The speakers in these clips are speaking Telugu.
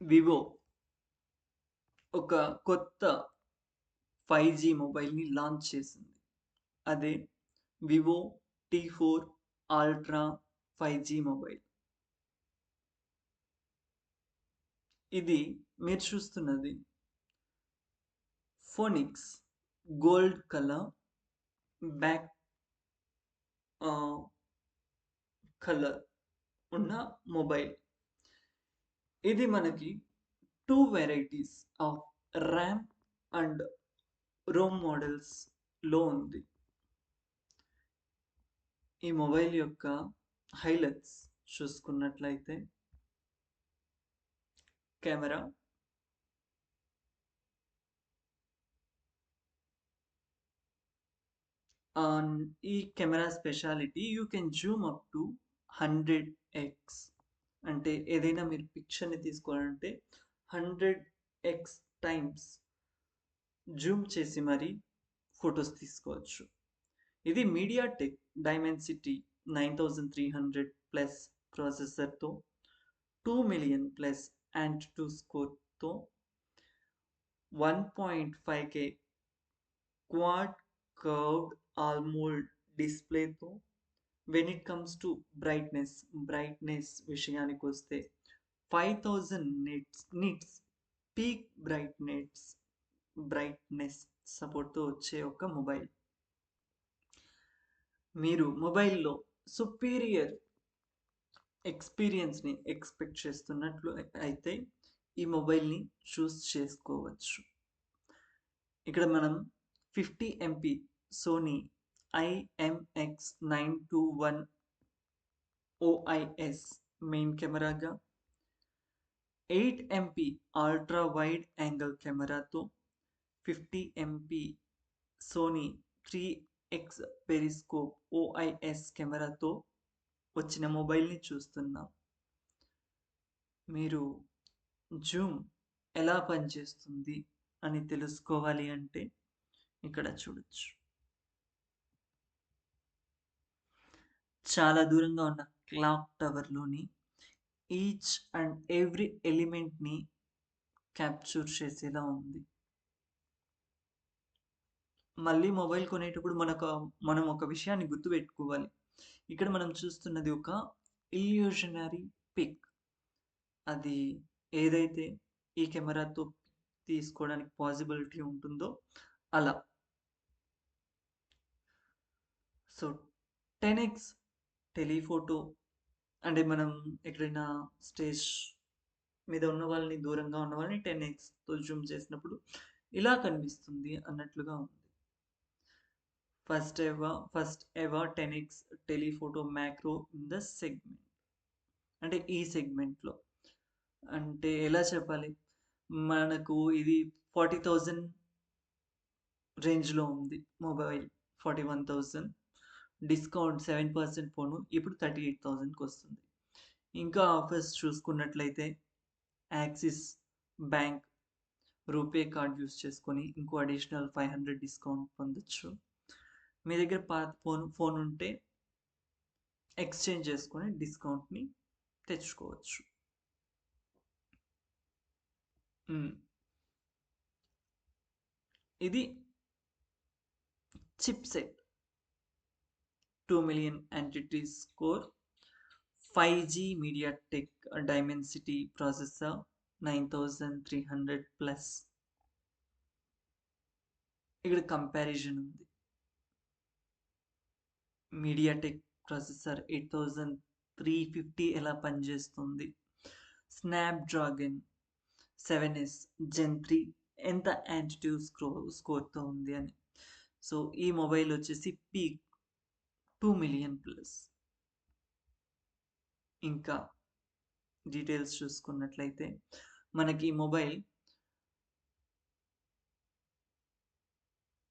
వివో ఒక కొత్త 5G మొబైల్‌ని లాంచ్ చేసింది. అదే వివో టీ4 అల్ట్రా 5G మొబైల్. ఇది మీరు చూస్తున్నది Phoenix gold colour back ah, colour ఉన్న మొబైల్. ఇది మనకి 2 varieties of RAM and ROM మోడల్స్‌లో ఉంది. ఈ మొబైల్ యొక్క హైలైట్స్ చూసుకున్నట్లయితే కెమెరా, ఈ camera speciality you can zoom up to 100x. అంటే ఏదైనా మీరు పిక్చర్‌ని తీసుకోవాలంటే 100x టైమ్స్ జూమ్ చేసి మరి ఫోటోస్ తీసుకోవచ్చు. ఇది మీడియాటెక్ డైమెన్సిటీ 9300 ప్లస్ ప్రాసెసర్‌తో 2 మిలియన్ ప్లస్ ANTU స్కోర్‌తో 1.5K క్వాడ్ కర్వ్డ్ ఆల్మోల్డ్ డిస్ప్లేతో when it comes to brightness విషయానికొస్తే 5000 నిట్స్ పీక్ బ్రైట్నెస్ సపోర్ట్‌తో వచ్చే ఒక మొబైల్. మీరు మొబైల్‌లో సుపీరియర్ ఎక్స్‌పీరియన్స్‌ని ఎక్స్‌పెక్ట్ చేస్తున్నట్లు అయితే ఈ మొబైల్‌ని చూస్ చేసుకోవచ్చు. ఇక్కడ మనం 50 MP Sony IMX921 OIS main కెమెరాగా, 8 ఎంపీ అల్ట్రా వైడ్ యాంగిల్ కెమెరాతో, 50 MP Sony 3x periscope OIS కెమెరాతో వచ్చిన మొబైల్‌ని చూస్తున్నాం. మీరు జూమ్ ఎలా పనిచేస్తుంది అని తెలుసుకోవాలి అంటే ఇక్కడ చూడొచ్చు. చాలా దూరంగా ఉన్న క్లాక్ టవర్‌లోని ఈచ్ అండ్ ఎవ్రీ ఎలిమెంట్‌ని క్యాప్చర్ చేసేలా ఉంది. మళ్ళీ మొబైల్ కొనేటప్పుడు మనం ఒక విషయాన్ని గుర్తుపెట్టుకోవాలి. ఇక్కడ మనం చూస్తున్నది ఒక ఇల్యూషనరీ పిక్. అది ఏదైతే ఈ కెమెరాతో తీసుకోవడానికి పాసిబిలిటీ ఉంటుందో అలా. సో 10x టెలిఫోటో అంటే మనం ఎక్కడైనా స్టేజ్ మీద ఉన్న వాళ్ళని, దూరంగా ఉన్న వాళ్ళని 10xతో జూమ్ చేసినప్పుడు ఇలా కనిపిస్తుంది అన్నట్లుగా ఉంది. First ever 10x telephoto macro in the segment. అంటే ఈ సెగ్మెంట్‌లో. అంటే ఎలా చెప్పాలి? మనకు ఇది 40,000 రేంజ్‌లో ఉంది మొబైల్. 41,000 డిస్కౌంట్ 7% పోను ఇప్పుడు 38,000కి ఇంకా ఆఫర్స్ చూసుకున్నట్లయితే axis bank RuPay card use చేసుకొని ఇంకో అడిషనల్ 500 డిస్కౌంట్ పొందొచ్చు. మీ దగ్గర పాత ఫోన్ ఉంటే ఎక్స్చేంజ్ చేసుకొని డిస్కౌంట్‌ని తెచ్చుకోవచ్చు. ఇది chip set 2 million ANTU score, 5G MediaTek Dimensity processor 9300 plus. ఇక్కడ కంపారిజన్ ఉంది. మీడియాటెక్ ప్రాసెసర్ 8350 ఎలా పనిచేస్తుంది, స్నాప్‌డ్రాగన్ 7S Gen 3 ఎంత ANTU స్కోర్‌తో ఉంది అని. సో ఈ మొబైల్ వచ్చేసి పీక్ 2 మిలియన్ ప్లస్. ఇంకా డీటెయిల్స్ చూసుకున్నట్లయితే మనకి ఈ మొబైల్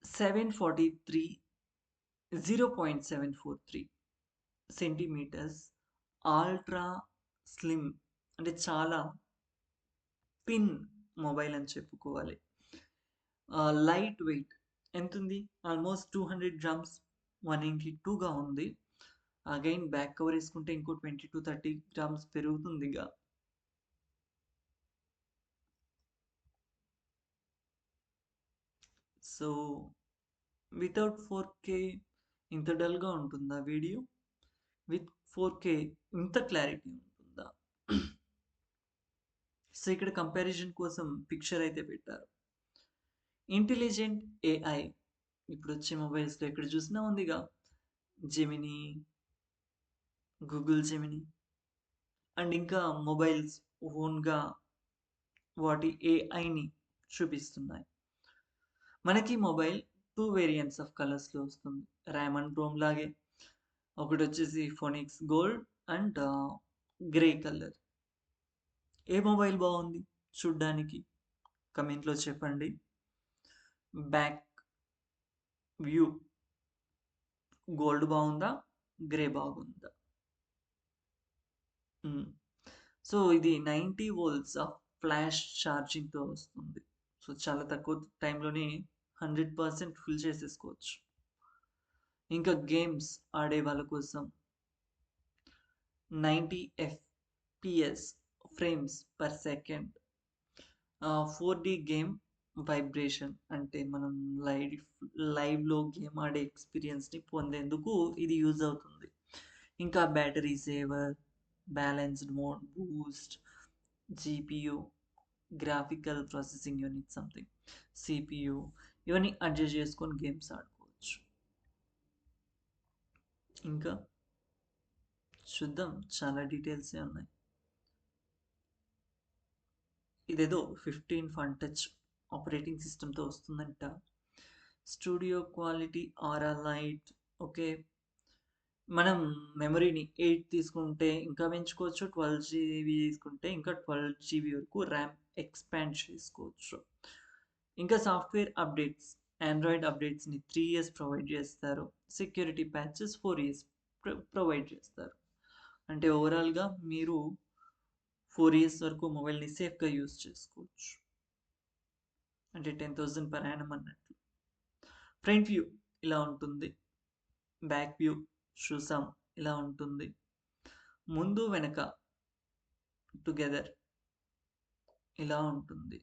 0.743 సెంటీమీటర్స్ అల్ట్రా స్లిమ్ అంటే చాలా థిన్ మొబైల్ అని చెప్పుకోవాలి. లైట్ వెయిట్ ఎంతుంది? ఆల్మోస్ట్ 200 గ్రామ్స్ 192గా ఉంది. అగైన్ బ్యాక్ కవర్ వేసుకుంటే ఇంకో 20-30 గ్రామ్స్ పెరుగుతుందిగా. సో వితౌట్ 4K ఇంత డల్‌గా ఉంటుందా వీడియో? విత్ 4K ఇంత క్లారిటీ ఉంటుందా? సో ఇక్కడ కంపారిజన్ కోసం పిక్చర్ అయితే పెట్టారు. ఇంటెలిజెంట్ ఏఐ ఇప్పుడొచ్చే మొబైల్స్‌లో ఎక్కడ చూసినా ఉందిగా. జెమినీ, గూగుల్ జెమినీ అండ్ ఇంకా మొబైల్స్ ఓన్‌గా వాటి ఏఐని చూపిస్తున్నాయి. మనకి మొబైల్ 2 వేరియంట్స్ ఆఫ్ కలర్స్‌లో వస్తుంది. ర్యామ్ అండ్ రోమ్ లాగే. ఒకటొచ్చేసి Phoenix gold and grey colour. ఏ మొబైల్ బావుంది చూడ్డానికి? కమెంట్‌లో చెప్పండి. బ్యాక్ వ్యూ గోల్డ్ బావుందా? గ్రే బాగుందా? హ్మ్. సో ఇది 90 వోల్ట్స్ ఆఫ్ ఫ్లాష్ ఛార్జింగ్‌తో వస్తుంది. సో చాలా తక్కువ టైంలోనే 100% ఫుల్ చేసేసుకోవచ్చు. ఇంకా గేమ్స్ ఆడే వాళ్ళ కోసం 90 FPS frames per second 4D game vibration అంటే మనం లైవ్ లైవ్‌లో గేమ్ ఆడే ఎక్స్‌పీరియన్స్‌ని పొందేందుకు ఇది యూజ్ అవుతుంది. ఇంకా battery saver, balanced mode, Boost, GPU, graphical processing unit something, CPU ఇవన్నీ అడ్జస్ట్ చేసుకొని గేమ్స్ ఆడుకోవచ్చు. ఇంకా చూద్దాం చాలా డీటెయిల్సే ఉన్నాయి. ఇదేదో 15 ఫన్ టచ్ ఆపరేటింగ్ సిస్టమ్‌తో వస్తుందంట. స్టూడియో క్వాలిటీ ఆరా లైట్ ఓకే. మనం మెమరీని 8 తీసుకుంటే ఇంకా పెంచుకోవచ్చు. 12 జీబీ తీసుకుంటే ఇంకా 12 జీబీ వరకు ర్యామ్ ఎక్స్పాండ్ చేసుకోవచ్చు. ఇంకా సాఫ్ట్‌వేర్ అప్డేట్స్, ఆండ్రాయిడ్ అప్డేట్స్‌ని 3 ఇయర్స్ ప్రొవైడ్ చేస్తారు. సెక్యూరిటీ ప్యాచెస్ 4 ఇయర్స్ ప్రొవైడ్ చేస్తారు. అంటే ఓవరాల్‌గా మీరు 4 ఇయర్స్ వరకు మొబైల్‌ని సేఫ్‌గా యూజ్ చేసుకోవచ్చు. అంటే 10,000 పర్ యానమ్ అన్నట్లు. ఫ్రంట్ వ్యూ ఇలా ఉంటుంది. బ్యాక్ వ్యూ చూసాం ఇలా ఉంటుంది. ముందు వెనక టుగెదర్ ఇలా ఉంటుంది.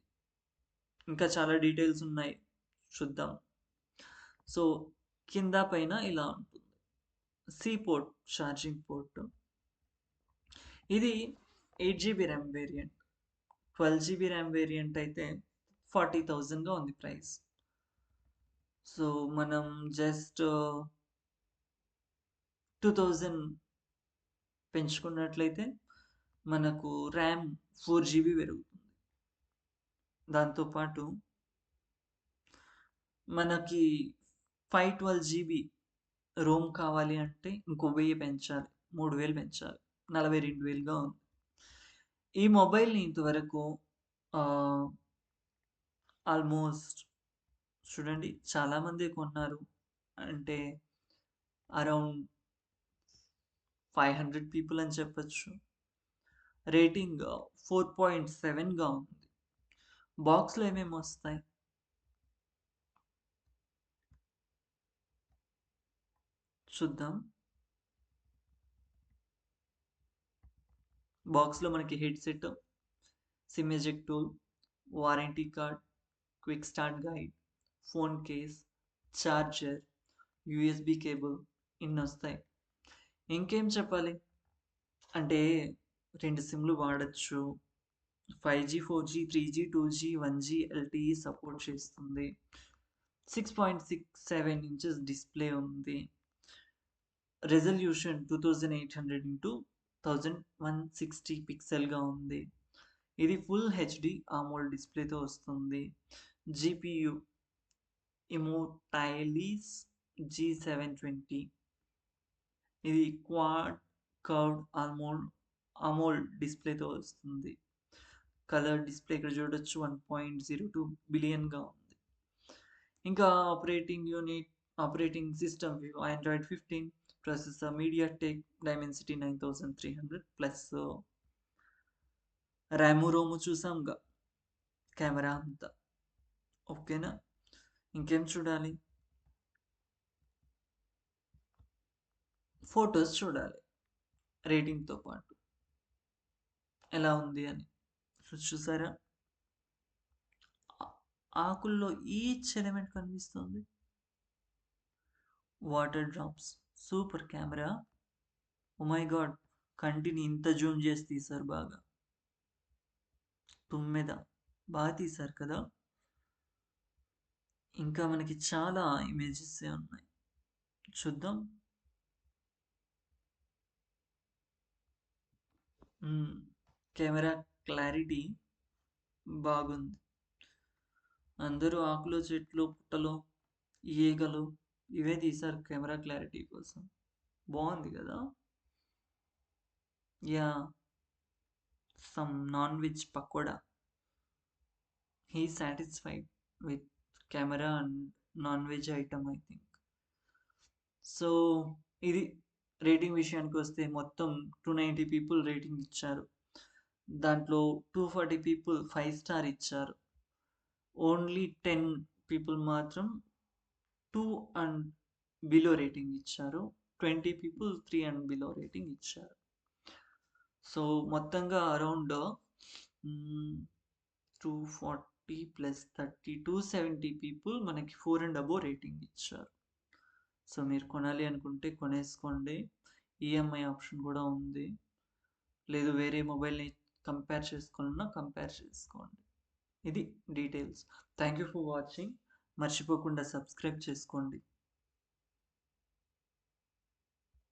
ఇంకా చాలా డీటెయిల్స్ ఉన్నాయి చూద్దాం. సో కింద పైన ఇలా ఉంటుంది. C port charging port. ఇది 8 GB RAM variant. 12 GB RAM variant అయితే 40,000గా ఉంది ప్రైస్. సో మనం జస్ట్ 2000 పెంచుకున్నట్లయితే మనకు ర్యామ్ 4 జీబీ పెరుగుతుంది. దాంతోపాటు మనకి 512 జీబీ రోమ్ కావాలి అంటే ఇంకో 1000 పెంచాలి. 3000 పెంచాలి. 42,000గా ఉంది. ఈ మొబైల్‌ని ఇంతవరకు ఆహ్, ఆల్మోస్ట్ చూడండి చాలామందే కొన్నారు. అంటే అరౌండ్ 500 పీపుల్ అని చెప్పొచ్చు. రేటింగ్ 4.7గా ఉంది. బాక్స్‌లో ఏమేమి వస్తాయి? చూద్దాం. బాక్స్‌లో మనకి headset, SIM eject tool, warranty card, quick start guide, phone case, charger, USB cable ఇన్నొస్తాయి. ఇంకేం చెప్పాలి? అంటే 2 సిమ్‌లు వాడొచ్చు. 5G, 4G, 3G, 2G, 1G LTE support చేస్తుంది. 6.67 ఇంచెస్ డిస్‌ప్లే ఉంది. రిజల్యూషన్ 2800 ఇంటూ 1160 పిక్సెల్‌గా ఉంది. ఇది ఫుల్ హెచ్‌డి AMOLED డిస్‌ప్లేతో వస్తుంది. GPU Immortalis G720. ఇది క్వాడ్ కర్వ్డ్ AMOLED డిస్‌ప్లేతో వస్తుంది. కలర్ డిస్‌ప్లే ఇక్కడ చూడొచ్చు 1.02 బిలియన్‌గా ఉంది. ఇంకా ఆపరేటింగ్ సిస్టమ్ వ్యూ Android 15, processor MediaTek Dimensity 9300 plus RAM, ROM చూసాంగా. కెమెరా అంతా. ఓకేనా? ఇంకేం చూడాలి? ఫోటోస్ చూడాలి రేటింగ్‌తో పాటు. ఎలా ఉంది అని. చూసారా? ఆకుల్లో ఈచ్ ఎలిమెంట్ కనిపిస్తుంది. Water drops. Super camera. Oh my God, కంటిని ఇంత జూమ్ చేసి తీశారు బాగా. తుమ్మెద బాగా తీశారు కదా. ఇంకా మనకి చాలా ఇమేజెస్ ఉన్నాయి, చూద్దాం. కెమెరా క్లారిటీ బాగుంది. అందరూ ఆకులు, చెట్లు, పుట్టలు, ఈగలు ఇవే తీశారు కెమెరా క్లారిటీ కోసం. బాగుంది కదా. Yeah, some non veg pakoda. He satisfied with camera and non veg item I think. So ఇది రేటింగ్ విషయానికి వస్తే మొత్తం 290 పీపుల్ రేటింగ్ ఇచ్చారు. దాంట్లో 240 పీపుల్ 5 స్టార్ ఇచ్చారు. ఓన్లీ 10 పీపుల్ మాత్రం 2 అండ్ బిలో రేటింగ్ ఇచ్చారు. 20 పీపుల్ 3 అండ్ బిలో రేటింగ్ ఇచ్చారు. సో మొత్తంగా అరౌండ్ 240 ప్లస్ 30 270 పీపుల్ మనకి 4 అండ్ అబోవ్ రేటింగ్ ఇచ్చారు. సో మీరు కొనాలి అనుకుంటే కొనేసుకోండి. ఈఎంఐ ఆప్షన్ కూడా ఉంది. లేదు వేరే మొబైల్ని కంపేర్ చేసుకోవాలన్నా కంపేర్ చేసుకోండి. ఇది details. Thank you for watching. మర్చిపోకుండా సబ్స్క్రైబ్ చేసుకోండి.